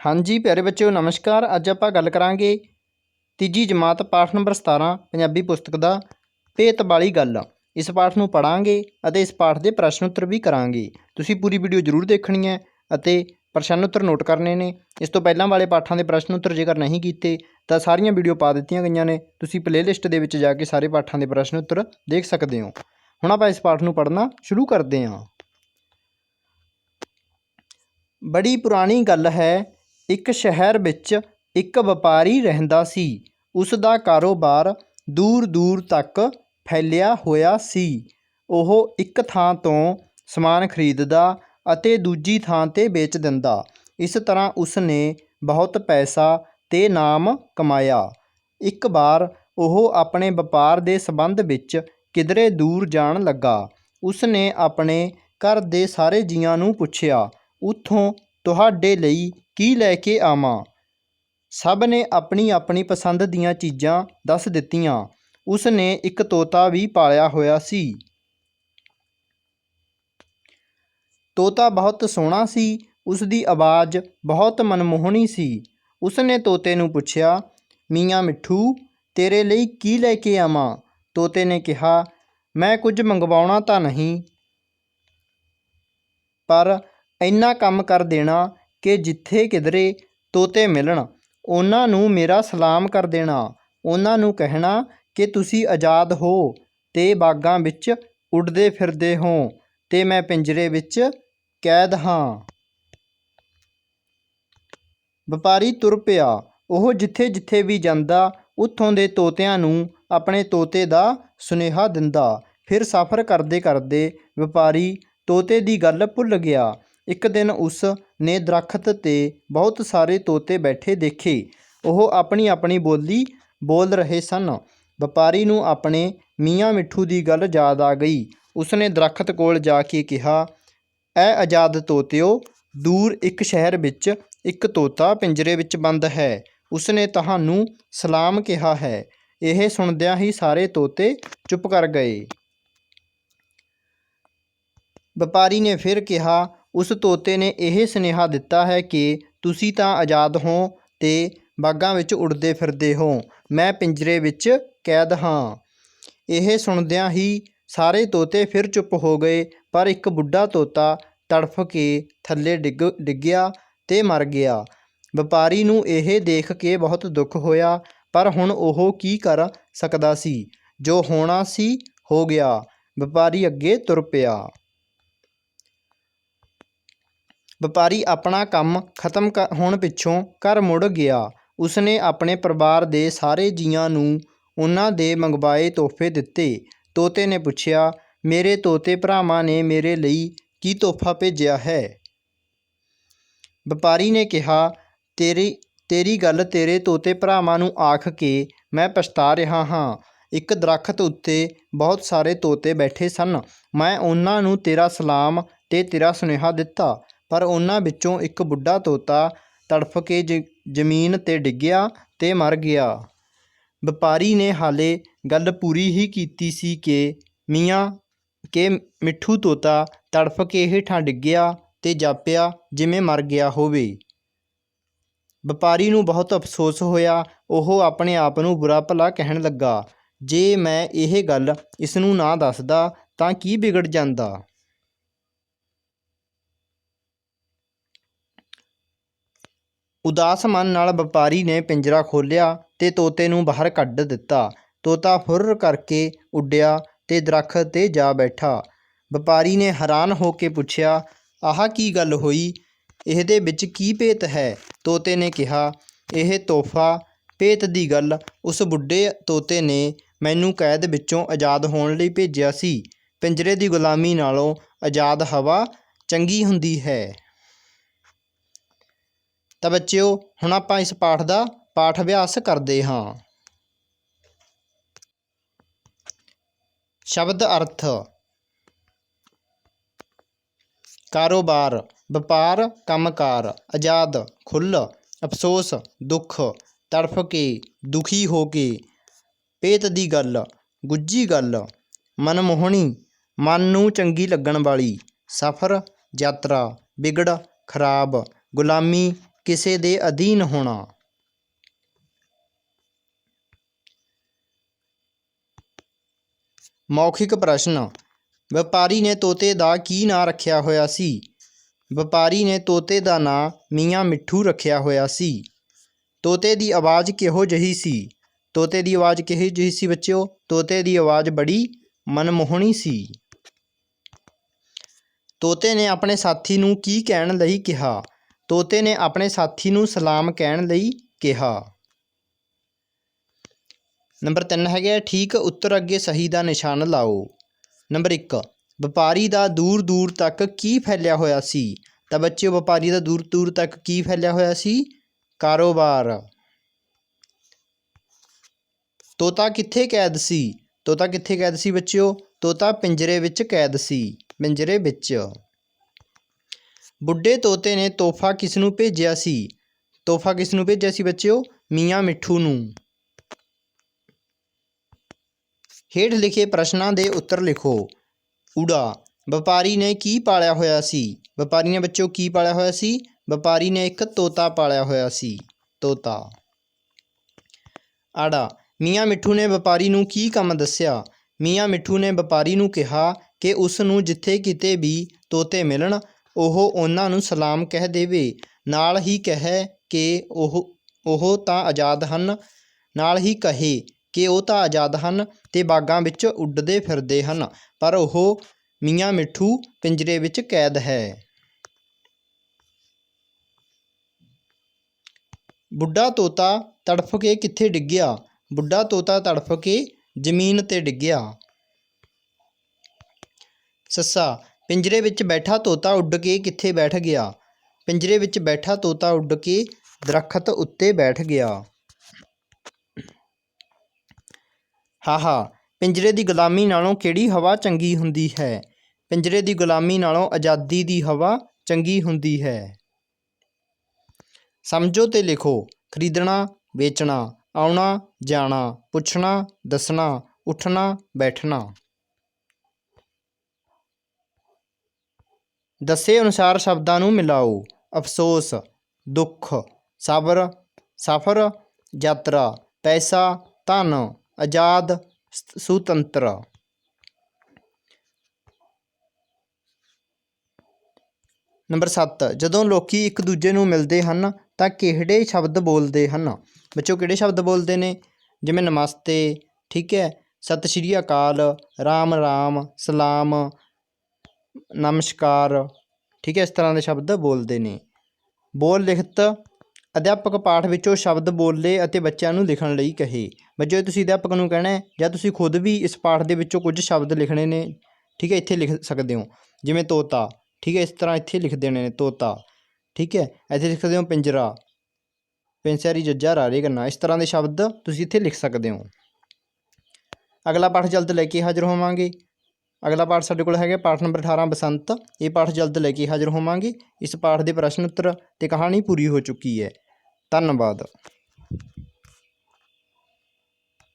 हाँ जी प्यारे बच्चों नमस्कार। अज आप गल करांगे तीजी जमात पाठ नंबर 17 पंजाबी पुस्तक का भेत वाली गल। इस पाठ नूं पढ़ांगे अते इस पाठ के प्रश्न उत्तर भी करांगे। तुसीं पूरी वीडियो जरूर देखनी है अते प्रश्न उत्तर नोट करने ने। इस तो पहलां वाले पाठां के प्रश्न उत्तर जेकर नहीं कीते तो सारियां वीडियो पा दित्तियां गईयां ने, तुसीं प्ले लिस्ट दे विच जाके सारे पाठां के प्रश्न उत्तर देख सकते हो। हुण आपां इस पाठ नूं पढ़ना शुरू करते हैं। बड़ी पुरानी गल है, एक शहर विच एक व्यापारी रहिंदा सी। उस दा कारोबार दूर दूर तक फैलिया होया सी। ओह एक थां तो समान खरीददा अते दूजी थां ते बेच दिंदा। इस तरह उसने बहुत पैसा ते नाम कमाया। एक बार ओह अपने व्यापार दे संबंध विच किधरे दूर जाण लगा। उसने अपने घर दे सारे जीआं नूं पुछया, उत्थों तुहाडे लई की लैके आवां? सब ने अपनी अपनी पसंद दीआं चीज़ां दस दित्तियां। उसने एक तोता भी पालिया होया सी। तोता बहुत सोहना सी, उसकी आवाज़ बहुत मनमोहनी सी। उसने तोते नूं पुछया, मियाँ मिठू तेरे लिए की लैके आवां? तोते ने कहा, मैं कुछ मंगवाउणा तां नहीं, पर इन्ना काम कर देना कि जिथे किधरे तोते मिलन उन्हां नूं मेरा सलाम कर देना। उन्हां नूं कहना कि तुसी आज़ाद हो ते बागां विच उड़दे फिरदे हो ते मैं पिंजरे विच कैद हाँ। व्यापारी तुर पिया। ਉਹ ਜਿੱਥੇ ਜਿੱਥੇ भी ਜਾਂਦਾ ਉੱਥੋਂ ਦੇ ਤੋਤਿਆਂ ਨੂੰ ਆਪਣੇ ਤੋਤੇ ਦਾ ਸੁਨੇਹਾ ਦਿੰਦਾ। ਫਿਰ ਸਫ਼ਰ ਕਰਦੇ ਕਰਦੇ ਵਪਾਰੀ ਤੋਤੇ ਦੀ ਗੱਲ ਭੁੱਲ ਗਿਆ। ਇੱਕ ਦਿਨ ਉਸ ਨੇ ਦਰੱਖਤ ਤੇ ਬਹੁਤ ਸਾਰੇ ਤੋਤੇ ਬੈਠੇ ਦੇਖੇ। ਉਹ ਆਪਣੀ ਆਪਣੀ ਬੋਲੀ ਬੋਲ ਰਹੇ ਸਨ। ਵਪਾਰੀ ਨੂੰ ਆਪਣੇ ਮੀਆਂ ਮਿੱਠੂ ਦੀ ਗੱਲ ਯਾਦ ਆ ਗਈ। ਉਸਨੇ ਦਰੱਖਤ ਕੋਲ ਜਾ ਕੇ ਕਿਹਾ, ਐ ਆਜ਼ਾਦ ਤੋਤਿਓ, दूर एक शहर विच एक तोता पिंजरे विच बंद है। उसने तुहानू सलाम कहा है। यह सुनदियां ही सारे तोते चुप कर गए। व्यापारी ने फिर कहा, उस तोते ने यह सुनेहा दिता है कि तुसी तां आज़ाद हो ते बागां विच उड़दे फिरदे हो, मैं पिंजरे विच कैद हाँ। यह सुनदियां ही सारे तोते फिर चुप हो गए, पर एक बुढ़ा तोता तड़फ के थल्ले डिग्गिया ते मर गया। व्यापारी नूं यह देख के बहुत दुख होया, पर हुण ओह की कर सकदा सी। जो होना सी हो गया। व्यापारी अगे तुर पिया। व्यापारी अपना काम खत्म होण पिछों घर मुड़ गया। उसने अपने परिवार दे सारे जीआं नूं उन्हां दे मंगवाए तोहफे दिते। तोते ने पुछया, मेरे तोते भरावां ने मेरे लिए की तोहफा भेजिया है? व्यापारी ने कहा, तेरी गल तेरे तोते भरावां नूं आख के मैं पछता रहा हाँ। एक दरख्त उत्ते बहुत सारे तोते बैठे सन। मैं उन्हां नूं तेरा सलाम ते तेरा सुनेहा दिता, पर उन्हां विचों एक बुढ़ा तोता तड़फ के जमीन ते डिग्गिया ते मर गया। व्यापारी ने हाले गल पूरी ही कीती सी कि मियाँ के मिठू तोता तड़फ के हेठां डिग्गिया ते जापिया जिवें मर गया होवे। व्यापारी नूं बहुत अफसोस होया। ओह अपने आप नूं बुरा भला कहण लगा, जे मैं यह गल इसनूं ना दसदा तां की बिगड़ जांदा। उदास मन नाल व्यापारी ने पिंजरा खोलिया ते तोते नूं बाहर कढ दिता। तोता फुर्र करके उड्डिया ते दरख्त ते जा बैठा। व्यापारी ने हैरान हो के पुछया, आह की गल होई? इहदे विच की भेत है? तोते ने कहा, यह तोहफा भेत दी गल उस बुढ़े तोते ने मैनू कैद विचों आज़ाद होण लई भेजिया सी। पिंजरे दी गुलामी नालों आज़ाद हवा चंगी हुंदी है। तो बच्चों हुण आपां इस पाठ का पाठ अभ्यास करते हाँ। शब्द अर्थ। कारोबार व्यापार कामकार, आज़ाद खुल, अफसोस दुख, तड़फ के दुखी हो के, भेत दी गल गुज्जी गल, मनमोहनी मन नूं चंगी लगण वाली, सफ़र यात्रा, बिगड़ खराब, गुलामी ਕਿਸੇ ਦੇ ਅਧੀਨ ਹੋਣਾ। ਮੌਖਿਕ ਪ੍ਰਸ਼ਨ। ਵਪਾਰੀ ਨੇ ਤੋਤੇ ਦਾ ਕੀ ਨਾਂ ਰੱਖਿਆ ਹੋਇਆ ਸੀ? ਵਪਾਰੀ ਨੇ ਤੋਤੇ ਦਾ ਨਾਂ ਮੀਆਂ ਮਿੱਠੂ ਰੱਖਿਆ ਹੋਇਆ ਸੀ। ਤੋਤੇ ਦੀ ਆਵਾਜ਼ ਕਿਹੋ ਜਿਹੀ ਸੀ? ਤੋਤੇ ਦੀ ਆਵਾਜ਼ ਕਿਹੋ ਜਿਹੀ ਸੀ ਬੱਚਿਓ? ਤੋਤੇ ਦੀ ਆਵਾਜ਼ ਬੜੀ ਮਨਮੋਹਣੀ ਸੀ। ਤੋਤੇ ਨੇ ਆਪਣੇ ਸਾਥੀ ਨੂੰ ਕੀ ਕਹਿਣ ਲਈ ਕਿਹਾ? ਤੋਤੇ ਨੇ ਆਪਣੇ ਸਾਥੀ ਨੂੰ ਸਲਾਮ ਕਹਿਣ ਲਈ ਕਿਹਾ। ਨੰਬਰ 3 ਹੈਗਾ ਠੀਕ ਉੱਤਰ ਅੱਗੇ ਸਹੀ ਦਾ ਨਿਸ਼ਾਨ ਲਾਓ। ਨੰਬਰ 1 ਵਪਾਰੀ ਦਾ ਦੂਰ ਦੂਰ ਤੱਕ ਕੀ ਫੈਲਿਆ ਹੋਇਆ ਸੀ? ਤਾਂ ਬੱਚਿਓ ਵਪਾਰੀ ਦਾ ਦੂਰ ਦੂਰ ਤੱਕ ਕੀ ਫੈਲਿਆ ਹੋਇਆ ਸੀ? ਕਾਰੋਬਾਰ। ਤੋਤਾ ਕਿੱਥੇ ਕੈਦ ਸੀ? ਤੋਤਾ ਕਿੱਥੇ ਕੈਦ ਸੀ ਬੱਚਿਓ? ਤੋਤਾ ਪਿੰਜਰੇ ਵਿੱਚ ਕੈਦ ਸੀ, ਪਿੰਜਰੇ ਵਿੱਚ। ਬੁੱਢੇ ਤੋਤੇ ਨੇ ਤੋਹਫਾ ਕਿਸ ਨੂੰ ਭੇਜਿਆ ਸੀ? ਤੋਹਫਾ ਕਿਸ ਨੂੰ ਭੇਜਿਆ ਸੀ ਬੱਚਿਓ? ਮੀਆਂ ਮਿੱਠੂ ਨੂੰ। ਹੇਠ ਲਿਖੇ ਪ੍ਰਸ਼ਨਾਂ ਦੇ ਉੱਤਰ ਲਿਖੋ। ਊੜਾ ਵਪਾਰੀ ਨੇ ਕੀ ਪਾਲਿਆ ਹੋਇਆ ਸੀ? ਵਪਾਰੀ ਨੇ ਬੱਚਿਓ ਕੀ ਪਾਲਿਆ ਹੋਇਆ ਸੀ? ਵਪਾਰੀ ਨੇ ਇੱਕ ਤੋਤਾ ਪਾਲਿਆ ਹੋਇਆ ਸੀ, ਤੋਤਾ। ਆੜਾ ਮੀਆਂ ਮਿੱਠੂ ਨੇ ਵਪਾਰੀ ਨੂੰ ਕੀ ਕੰਮ ਦੱਸਿਆ? ਮੀਆਂ ਮਿੱਠੂ ਨੇ ਵਪਾਰੀ ਨੂੰ ਕਿਹਾ ਕਿ ਉਸ ਨੂੰ ਜਿੱਥੇ ਕਿਤੇ ਵੀ ਤੋਤੇ ਮਿਲਣ ਉਹ ਉਹਨਾਂ ਨੂੰ ਸਲਾਮ ਕਹਿ ਦੇਵੇ। ਨਾਲ ਹੀ ਕਹੇ ਕਿ ਉਹ ਤਾਂ ਆਜ਼ਾਦ ਹਨ, ਨਾਲ ਹੀ ਕਹੇ ਕਿ ਉਹ ਤਾਂ ਆਜ਼ਾਦ ਹਨ ਅਤੇ ਬਾਗਾਂ ਵਿੱਚ ਉੱਡਦੇ ਫਿਰਦੇ ਹਨ, ਪਰ ਉਹ ਮੀਆਂ ਮਿੱਠੂ ਪਿੰਜਰੇ ਵਿੱਚ ਕੈਦ ਹੈ। ਬੁੱਢਾ ਤੋਤਾ ਤੜਫ ਕੇ ਕਿੱਥੇ ਡਿੱਗਿਆ? ਬੁੱਢਾ ਤੋਤਾ ਤੜਫ ਕੇ ਜ਼ਮੀਨ 'ਤੇ ਡਿੱਗਿਆ। ਸੱਸਾ ਪਿੰਜਰੇ ਵਿੱਚ ਬੈਠਾ ਤੋਤਾ ਉੱਡ ਕੇ ਕਿੱਥੇ ਬੈਠ ਗਿਆ? ਪਿੰਜਰੇ ਵਿੱਚ ਬੈਠਾ ਤੋਤਾ ਉੱਡ ਕੇ ਦਰੱਖਤ ਉੱਤੇ ਬੈਠ ਗਿਆ। ਹਾਹਾ ਪਿੰਜਰੇ ਦੀ ਗੁਲਾਮੀ ਨਾਲੋਂ ਕਿਹੜੀ ਹਵਾ ਚੰਗੀ ਹੁੰਦੀ ਹੈ? ਪਿੰਜਰੇ ਦੀ ਗੁਲਾਮੀ ਨਾਲੋਂ ਆਜ਼ਾਦੀ ਦੀ ਹਵਾ ਚੰਗੀ ਹੁੰਦੀ ਹੈ। ਸਮਝੋ ਤੇ ਲਿਖੋ। ਖਰੀਦਣਾ, ਵੇਚਣਾ, ਆਉਣਾ ਜਾਣਾ, ਪੁੱਛਣਾ, ਦੱਸਣਾ, ਉੱਠਣਾ, ਬੈਠਣਾ। ਦੱਸੇ ਅਨੁਸਾਰ ਸ਼ਬਦਾਂ ਨੂੰ ਮਿਲਾਓ। ਅਫਸੋਸ, ਦੁੱਖ, ਸਬਰ, ਸਫ਼ਰ, ਯਾਤਰਾ, ਪੈਸਾ, ਧਨ, ਆਜ਼ਾਦ, ਸੁਤੰਤਰ। ਨੰਬਰ 7 ਜਦੋਂ ਲੋਕੀ ਇੱਕ ਦੂਜੇ ਨੂੰ ਮਿਲਦੇ ਹਨ ਤਾਂ ਕਿਹੜੇ ਸ਼ਬਦ ਬੋਲਦੇ ਹਨ? ਬੱਚਿਓ ਕਿਹੜੇ ਸ਼ਬਦ ਬੋਲਦੇ ਨੇ? ਜਿਵੇਂ ਨਮਸਤੇ, ਠੀਕ ਹੈ, ਸਤਿ ਸ਼੍ਰੀ ਅਕਾਲ, ਰਾਮ ਰਾਮ, ਸਲਾਮ, ਨਮਸਕਾਰ, ਠੀਕ ਹੈ, ਇਸ ਤਰ੍ਹਾਂ ਦੇ ਸ਼ਬਦ ਬੋਲਦੇ ਨੇ। ਬੋਲ ਲਿਖਤ ਅਧਿਆਪਕ ਪਾਠ ਵਿੱਚੋਂ ਸ਼ਬਦ ਬੋਲੇ ਅਤੇ ਬੱਚਿਆਂ ਨੂੰ ਲਿਖਣ ਲਈ ਕਹੇ। ਬੱਚਿਓ ਤੁਸੀਂ ਅਧਿਆਪਕ ਨੂੰ ਕਹਿਣਾ ਹੈ ਜਾਂ ਤੁਸੀਂ ਖੁਦ ਵੀ ਇਸ ਪਾਠ ਦੇ ਵਿੱਚੋਂ ਕੁਝ ਸ਼ਬਦ ਲਿਖਣੇ ਨੇ, ਠੀਕ ਹੈ, ਇੱਥੇ ਲਿਖ ਸਕਦੇ ਹੋ। ਜਿਵੇਂ ਤੋਤਾ, ਠੀਕ ਹੈ, ਇਸ ਤਰ੍ਹਾਂ ਇੱਥੇ ਲਿਖ ਦੇਣੇ ਨੇ ਤੋਤਾ, ਠੀਕ ਹੈ। ਇੱਥੇ ਲਿਖ ਸਕਦੇ ਹੋ ਪਿੰਜਰਾ, ਪੈਂਸਿਆਰੀ ਜੱਜਾ ਰਾਰੇ ਕਰਨਾ, ਇਸ ਤਰ੍ਹਾਂ ਦੇ ਸ਼ਬਦ ਤੁਸੀਂ ਇੱਥੇ ਲਿਖ ਸਕਦੇ ਹੋ। ਅਗਲਾ ਪਾਠ ਜਲਦ ਲੈ ਕੇ ਹਾਜ਼ਰ ਹੋਵਾਂਗੇ। ਅਗਲਾ ਪਾਠ ਸਾਡੇ ਕੋਲ ਹੈਗਾ ਪਾਠ ਨੰਬਰ 18 ਬਸੰਤ। ਇਹ ਪਾਠ ਜਲਦ ਲੈ ਕੇ ਹਾਜ਼ਰ ਹੋਵਾਂਗੇ। ਇਸ ਪਾਠ ਦੇ ਪ੍ਰਸ਼ਨ ਉੱਤਰ ਅਤੇ ਕਹਾਣੀ ਪੂਰੀ ਹੋ ਚੁੱਕੀ ਹੈ। ਧੰਨਵਾਦ।